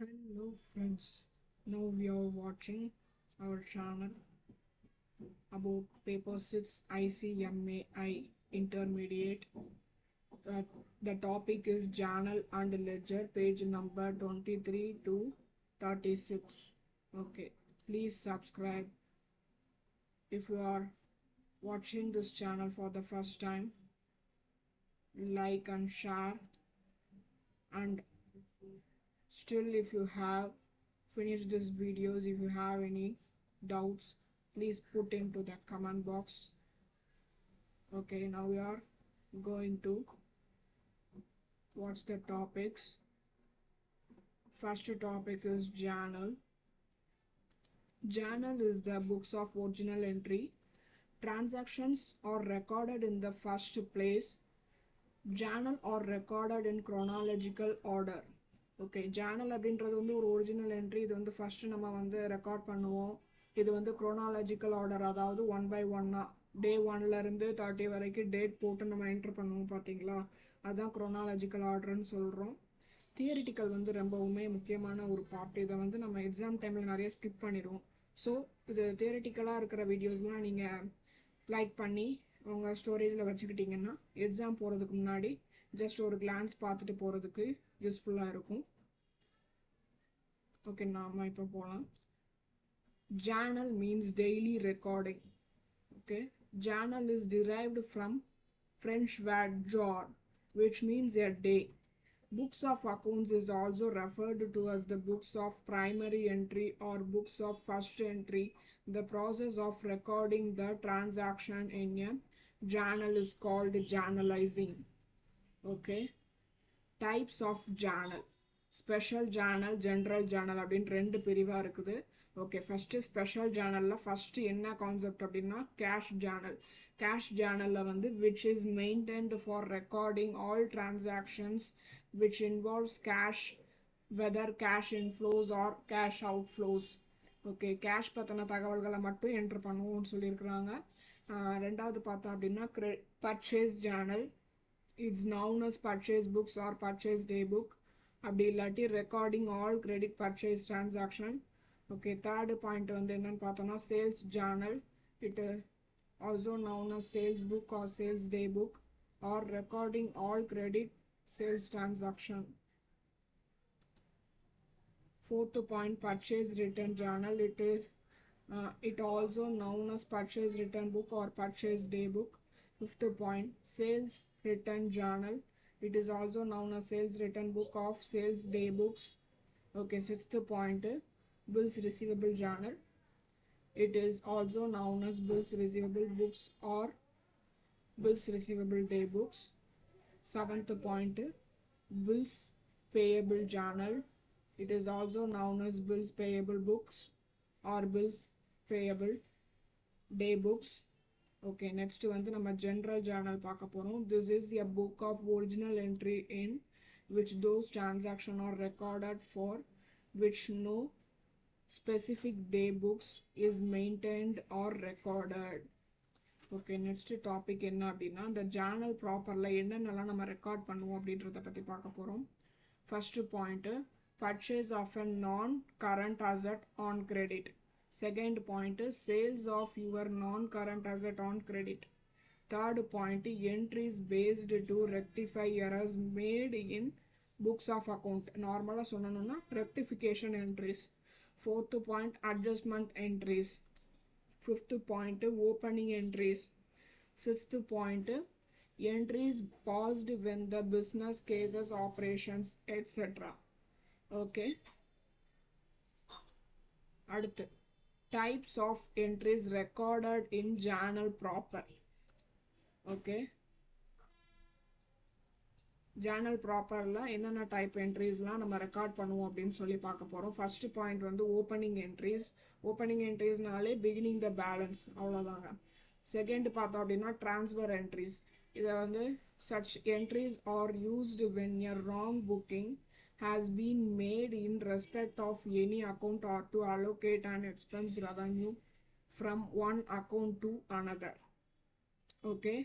Hello friends, now we are watching our channel about paper 6 ICMAI intermediate. Uh, the topic is journal and ledger, page number 23 to 36. Okay, please subscribe if you are watching this channel for the first time. Like and share, and still if you have finished this videos, if you have any doubts, please put into the comment box. Okay, now we are going to watch the topics. First topic is journal. Journal is the books of original entry. Transactions are recorded in the first place. Journal are recorded in chronological order. Okay Journal அப்படின்றது வந்து ஒரு original entry. இது வந்து first நம்ம வந்து record பண்ணுவோம். இது வந்து குரோனாலஜிக்கல் ஆர்டர், அதாவது 1 by 1 டே 1லேருந்து 30 வரைக்கும் டேட் போட்டு நம்ம என்ட்ரு பண்ணுவோம் பார்த்தீங்களா, அதுதான் குரோனாலஜிக்கல் ஆர்டர்னு சொல்கிறோம். தியரிட்டிக்கல் வந்து ரொம்பவுமே முக்கியமான ஒரு பார்ட். இதை வந்து நம்ம எக்ஸாம் டைமில் நிறைய ஸ்கிப் பண்ணிடுவோம். ஸோ இது தியரிட்டிக்கலாக இருக்கிற வீடியோஸ்லாம் நீங்கள் லைக் பண்ணி உங்கள் ஸ்டோரேஜில் வச்சுக்கிட்டிங்கன்னா எக்ஸாம் போகிறதுக்கு முன்னாடி ஜஸ்ட் ஒரு கிளான்ஸ் பார்த்துட்டு போகிறதுக்கு யூஸ்ஃபுல்லாக இருக்கும். ஓகே, நாம் இப்போ போகலாம். Journal means daily recording. Okay, journal is derived from French word jour, which means a day. Books of accounts is also referred to as the books of primary entry or books of first entry. The process of recording the transaction in a journal is called journalizing. Okay, types of journal. Special journal, general journal அப்படின்னு ரெண்டு பிரிவாக இருக்குது. Okay, first special ஜேர்னலில் first என்ன concept அப்படின்னா cash journal. Cash ஜேர்னலில் வந்து which is maintained for recording all transactions which involves cash, whether cash inflows or cash outflows. Okay, cash பற்றின தகவல்களை மட்டும் என்ட்ரு பண்ணுவோம்னு சொல்லியிருக்கிறாங்க. ரெண்டாவது பார்த்தோம் அப்படின்னா purchase journal. It's known as purchase books or purchase day book. அப்படி இல்லாட்டி recording all credit purchase transaction. Okay, third point வந்து என்னன்னு பார்த்தோம்னா sales journal. It also known as sales book or sales day book or recording all credit sales transaction. Fourth point, purchase return journal. It also known as purchase return book or purchase day book. Fifth point, sales return journal. It is also known as sales return book of sales day books. Okay, sixth point, bills receivable journal. It is also known as bills receivable books or bills receivable day books. Seventh point, bills payable journal. It is also known as bills payable books or bills payable day books. Okay, next வந்து நம்ம general journal பார்க்க போகிறோம். This is a book of original entry in which those transactions are recorded for which no specific day books is maintained or recorded. Okay, next topic என்ன அப்படின்னா இந்த Journal ப்ராப்பரில் என்னென்னலாம் நம்ம record பண்ணுவோம் அப்படின்றத பற்றி பார்க்க போகிறோம். First point, purchase of a non-current asset on credit. Second point, sales of your non-current asset on credit. Third point, entries based to rectify errors made in books of account. Normally சொன்னோம்னா rectification entries. Fourth point, adjustment entries. Fifth point, opening entries. Sixth point, entries paused when the business cases, operations, etc. Okay, அடுத்து types of entries recorded in journal proper. Okay, journal ப்ராப்பரில் என்னென்ன type என்ட்ரிஸ்லாம் நம்ம record பண்ணுவோம் அப்படின்னு சொல்லி பார்க்க போகிறோம். First point வந்து opening entries. Opening என்ட்ரிஸ்னாலே பிகினிங் த பேலன்ஸ், அவ்வளோதாங்க. செகண்ட் பார்த்தோம் அப்படின்னா ட்ரான்ஸ்ஃபர் என்ட்ரிஸ். இதை வந்து such entries are used when a wrong booking has been made in respect of any account or to allocate an expense revenue from one account to another. Okay,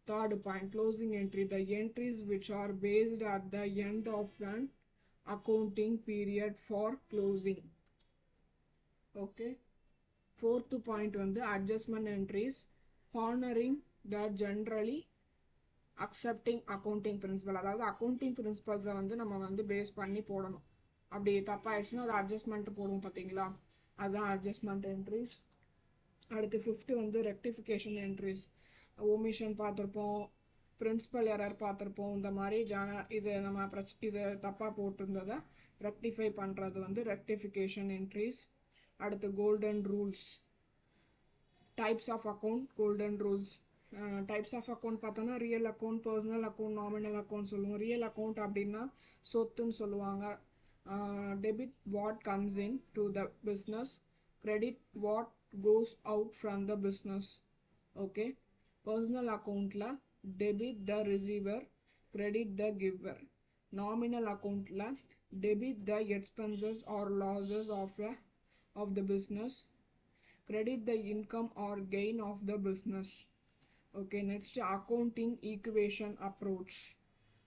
third point, closing entry. The entries which are based at the end of an accounting period for closing. Okay, fourth point வந்து adjustment entries honoring the generally accepting accounting principle. அதாவது accounting principles வந்து நம்ம வந்து base பண்ணி போடணும். அப்படி தப்பாயிடுச்சுன்னா அது adjustment போடுவோம் பார்த்தீங்களா, அதுதான் அட்ஜஸ்ட்மெண்ட் என்ட்ரிஸ். அடுத்து ஃபிஃப்த்து வந்து ரெக்டிஃபிகேஷன் என்ட்ரிஸ். ஓமிஷன் பார்த்துருப்போம், பிரின்சிபல் எரர் பார்த்துருப்போம். இந்த மாதிரி இது நம்ம இது தப்பாக போட்டிருந்ததை ரெக்டிஃபை பண்ணுறது வந்து ரெக்டிஃபிகேஷன் என்ட்ரிஸ். அடுத்து golden rules, types of account, golden rules. Types of account பார்த்தோன்னா real account, personal account, nominal account சொல்லுவோம். ரியல் அக்கௌண்ட் அப்படின்னா சொத்துன்னு சொல்லுவாங்க. Debit what comes in to the business, credit what goes out from the business. Okay, personal account la debit the receiver, credit the giver. Nominal account la debit the expenses or losses of the business, credit the income or gain of the business. Okay, next accounting equation approach.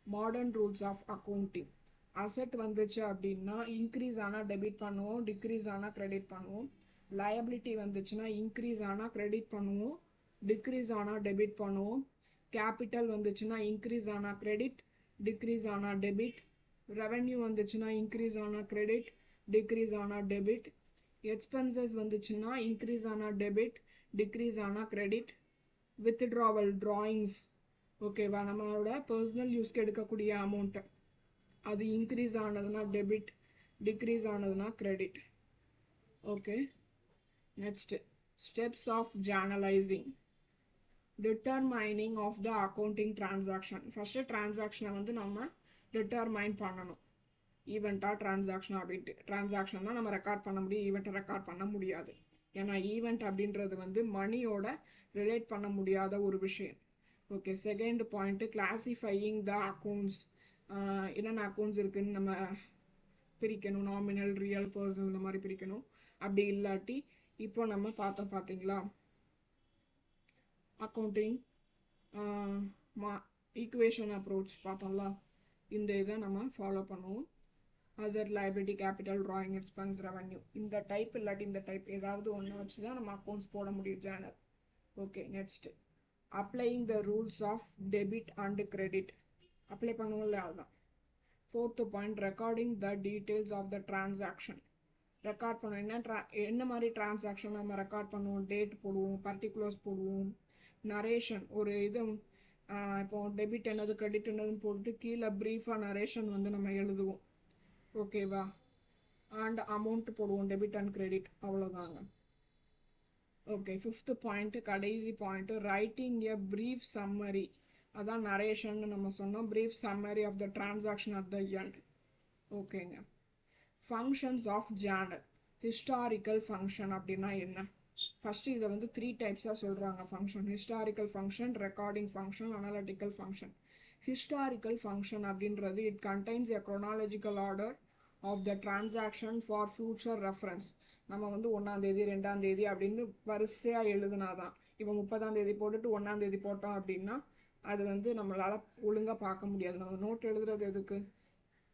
Modern rules of accounting. Asset வந்துச்சு அப்படின்னா increase ஆனால் debit பண்ணுவோம், degrees ஆனால் credit பண்ணுவோம். Liability வந்துச்சுன்னா increase ஆனால் credit பண்ணுவோம், degrees ஆனால் டெபிட் பண்ணுவோம். கேபிட்டல் வந்துச்சுன்னா இன்க்ரீஸ் ஆனால் கிரெடிட், டிக்ரீஸ் ஆனால் டெபிட். ரெவென்யூ வந்துச்சுன்னா இன்க்ரீஸ் ஆனால் கிரெடிட், டிக்ரீஸ் ஆனால் டெபிட். எக்ஸ்பென்சஸ் வந்துச்சுன்னா இன்க்ரீஸ் ஆனால் டெபிட், டிக்ரீஸ் ஆனால் கிரெடிட். வித்ட்ராவல் ட்ராயிங்ஸ், ஓகேவா, நம்மளோட பர்சனல் யூஸ்க்கு எடுக்கக்கூடிய அமௌண்ட்டு அது இன்க்ரீஸ் ஆனதுன்னா டெபிட், டிக்ரீஸ் ஆனதுன்னா credit. Okay, next steps of journalizing. Determining of the accounting transaction. First transaction வந்து நம்ம determine பண்ணணும். ஈவெண்ட்டா டிரான்சாக்ஷன் அப்படின்ட்டு. டிரான்சாக்ஷன் தான் நம்ம ரெக்கார்ட் பண்ண முடியும், ஈவெண்ட்டை ரெக்கார்ட் பண்ண முடியாது. ஏன்னா ஈவெண்ட் அப்படின்றது வந்து மணியோட ரிலேட் பண்ண முடியாத ஒரு விஷயம். ஓகே, செகண்ட் பாயிண்ட்டு கிளாசிஃபையிங் த அக்கௌண்ட்ஸ். என்னென்ன அக்கௌண்ட்ஸ் இருக்குதுன்னு நம்ம பிரிக்கணும். நாமினல், ரியல், பர்சனல் இந்த மாதிரி பிரிக்கணும். அப்படி இல்லாட்டி இப்போ நம்ம பார்த்தோம் பார்த்தீங்களா அக்கௌண்டிங் ஈக்குவேஷன் அப்ரோச் பார்த்தோம்ல, இந்த இதை நம்ம ஃபாலோ பண்ணுவோம். Asset, liability, capital, drawing, expense, revenue. இந்த டைப் இல்லாட்டி இந்த டைப் ஏதாவது ஒன்று வச்சு தான் நம்ம அக்கௌண்ட்ஸ் போட முடியும் journal. Okay, next applying the rules of debit and credit. Apply பண்ணுவோம்ல, அதுதான். Fourth point recording the details of the transaction. Record பண்ணுவோம். என்ன மாதிரி டிரான்சாக்ஷன் நம்ம ரெக்கார்ட் பண்ணுவோம், டேட் போடுவோம், பர்டிகுலர்ஸ் போடுவோம். நரேஷன், ஒரு இது இப்போ டெபிட் என்னது கிரெடிட் என்னதுன்னு போட்டு கீழே ப்ரீஃபாக நரேஷன் வந்து நம்ம எழுதுவோம். ஓகேவா, அண்ட் அமௌண்ட் போடுவோம், டெபிட் அண்ட் கிரெடிட், அவ்வளோதாங்க. ஓகே, ஃபிஃப்த்து பாயிண்ட்டு கடைசி point writing a brief summary. அதான் நரேஷன் நம்ம சொன்னோம். Brief summary of the transaction at the end. ஓகேங்க. Functions of journal. Historical function அப்படின்னா என்ன? ஃபஸ்ட்டு இதை வந்து 3 டைப்ஸாக சொல்கிறாங்க function. Historical function, recording function, analytical function. Historical function அப்படின்றது it contains a chronological order of the transaction for future reference. நம்ம வந்து 1ஆம் தேதி 2ஆம் தேதி அப்படின்னு வரிசையாக எழுதுனாதான். இப்போ 30ஆம் தேதி போட்டுட்டு 1ஆம் தேதி போட்டோம் அப்படின்னா அது வந்து நம்மளால் ஒழுங்காக பார்க்க முடியாது. நம்ம நோட் எழுதுறது எதுக்கு?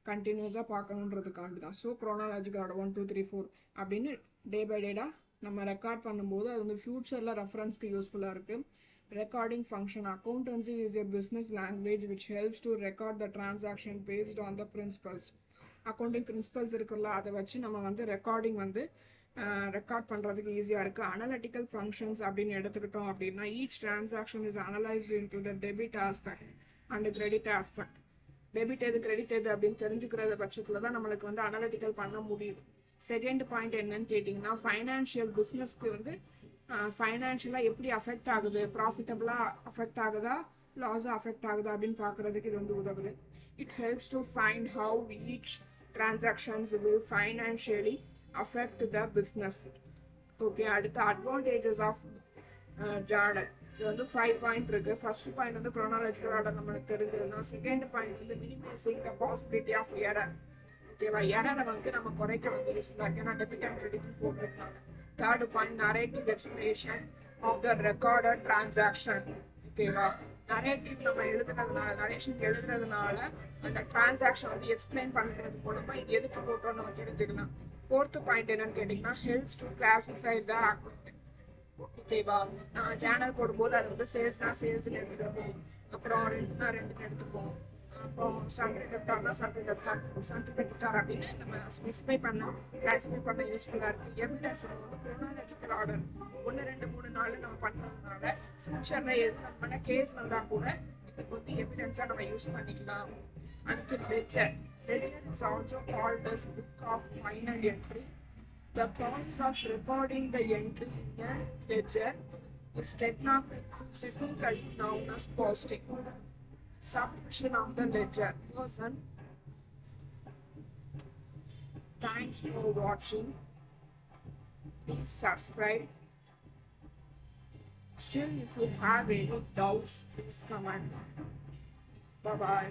கண்டினியூஸாக பார்க்கணுன்றதுக்காண்டி தான். ஸோ குரோனாலஜிக்கல் ஆர்டர் 1 2 3 4 அப்படின்னு டே பை டேடாக நம்ம ரெக்கார்ட் பண்ணும்போது அது வந்து ஃப்யூச்சரில் ரெஃபரன்ஸ்க்கு யூஸ்ஃபுல்லாக இருக்குது. Recording function. Accountancy is a business language which helps to record the transaction based on the principles. Accounting principles இருக்குல்ல, அதை வச்சு நம்ம வந்து ரெக்கார்டிங் வந்து ரெக்கார்ட் பண்ணுறதுக்கு ஈஸியாக இருக்குது. அனலிட்டிக்கல் ஃபங்க்ஷன்ஸ் அப்படின்னு எடுத்துக்கிட்டோம் அப்படின்னா each transaction is analyst in to the debit aspect and credit aspect. Debit எது கிரெடிட் எது அப்படின்னு தெரிஞ்சுக்கிற பட்சத்தில் தான் நம்மளுக்கு வந்து அனலிட்டிக்கல் பண்ண முடியுது. செகண்ட் பாயிண்ட் என்னன்னு கேட்டிங்கன்னா ஃபைனான்ஷியல் பிஸ்னஸ்க்கு வந்து ஃபைனான்ஷியலாக எப்படி அஃபெக்ட் ஆகுது, ப்ராஃபிட்டபுளாக அஃபெக்ட் ஆகுதா, லாஸாக அஃபெக்ட் ஆகுதா அப்படின்னு பார்க்குறதுக்கு இது வந்து உதவுது. It helps to find how each transactions will financially affect the business. Okay, அடுத்த அட்வான்டேஜஸ் ஆஃப் ஜேர்னல். இது வந்து 5 பாயிண்ட் இருக்குது. ஃபர்ஸ்ட் பாயிண்ட் வந்து குரோனாலஜிக்கல் ஆர்டர் நம்மளுக்கு தெரிஞ்சதுதான். செகண்ட் பாயிண்ட் வந்து minimising the possibility of error. ஓகேவா, எரரை வந்து நம்ம குறைக்க வந்து யூஸ்ஃபுல்லாக இருக்குது. ஏன்னா டெபிட் அண்ட் கிரெடிட் போட்டுருந்தாங்க. Third point narrative explanation of the recorded transaction. ஓகேவா, நரேட்டிவ் நம்ம எழுதுறதுனால, நரேஷன் எழுதுறதுனால அந்த டிரான்சாக்ஷன் வந்து எக்ஸ்பிளைன் பண்றது மூலமா இது எதுக்கு போட்டோம் நம்ம தெரிஞ்சுக்கலாம். ஃபோர்த் பாயிண்ட் என்னன்னு கேட்டீங்கன்னா, helps to classify the account. ஓகேவா, நான் சேனல் போடும்போது அது வந்து சேல்ஸ்னா சேல்ஸ்ன்னு எடுத்துருப்போம், அப்புறம் ரெண்டுனா ரெண்டுன்னு எடுத்துப்போம், அப்புறம் சன்ட்ரி டெப்டார்னா சன்ட்ரி டெப்டார் அப்படின்னு நம்ம ஸ்பெசிஃபை பண்ண கிளாஸிஃபை பண்ண யூஸ்ஃபுல்லாக இருக்குது. எவிடன்ஸ் நம்ம வந்து குரோனாலஜிக்கல் ஆர்டர் 1 2 3 4 நம்ம பண்ணுறதுனால ஃபியூச்சரில் எது நம்ம கேஸ் வந்தால் கூட இதுக்கு வந்து எவிடன்ஸாக நம்ம யூஸ் பண்ணிக்கலாம். அடுத்து ledger. Ledger is also called as book of final entry. The process of recording the entry in a ledger is technically known as posting. Submission of the ledger person. Thanks for watching. Please subscribe. Still, if you have any doubts, please comment. Bye bye.